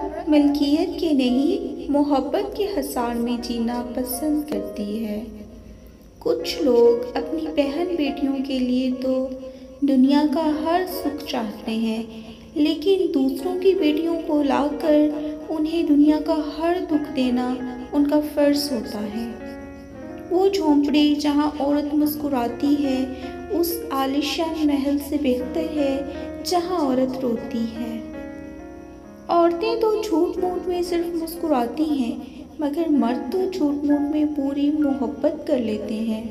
औरत मिल्कियत के नहीं, मोहब्बत के हसार में जीना पसंद करती है। कुछ लोग अपनी बहन बेटियों के लिए तो दुनिया का हर सुख चाहते हैं, लेकिन दूसरों की बेटियों को लाकर उन्हें दुनिया का हर दुख देना उनका फ़र्ज़ होता है। वो झोंपड़ी जहाँ औरत मुस्कुराती है उस आलीशान महल से बेहतर है जहाँ औरत रोती है। औरतें तो झूठ मूठ में सिर्फ मुस्कुराती हैं, मगर मर्द तो झूठ मूठ में पूरी मोहब्बत कर लेते हैं।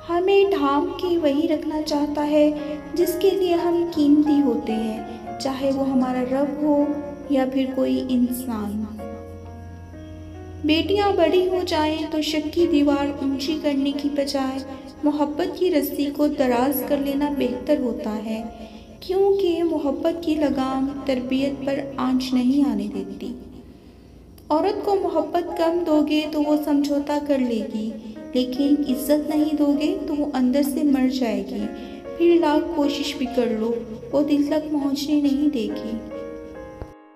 हमें ढांप के वही रखना चाहता है जिसके लिए हम कीमती होते हैं, चाहे वो हमारा रब हो या फिर कोई इंसान। बेटियां बड़ी हो जाएं तो शक की दीवार ऊंची करने की बजाय मोहब्बत की रस्सी को दराज कर लेना बेहतर होता है, क्योंकि मोहब्बत की लगाम तरबियत पर आंच नहीं आने देती। औरत को मोहब्बत कम दोगे तो वो समझौता कर लेगी, लेकिन इज्जत नहीं दोगे तो वो अंदर से मर जाएगी। फिर लाख कोशिश भी कर लो, वो दिल तक पहुंचने नहीं देगी।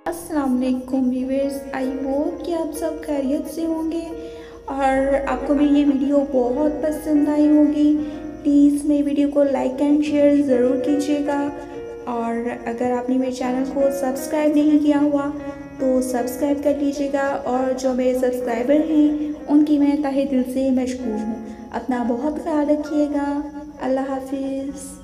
अस्सलाम वालेकुम व्यूअर्स, आई होप कि आप सब खैरियत से होंगे और आपको मेरी ये वीडियो बहुत पसंद आई होगी। प्लीज़ मेरी वीडियो को लाइक एंड शेयर ज़रूर कीजिएगा, और अगर आपने मेरे चैनल को सब्सक्राइब नहीं किया हुआ तो सब्सक्राइब कर लीजिएगा। और जो मेरे सब्सक्राइबर हैं उनकी मैं तहे दिल से मशकूर हूँ। अपना बहुत ख्याल रखिएगा। अल्लाह हाफिज़।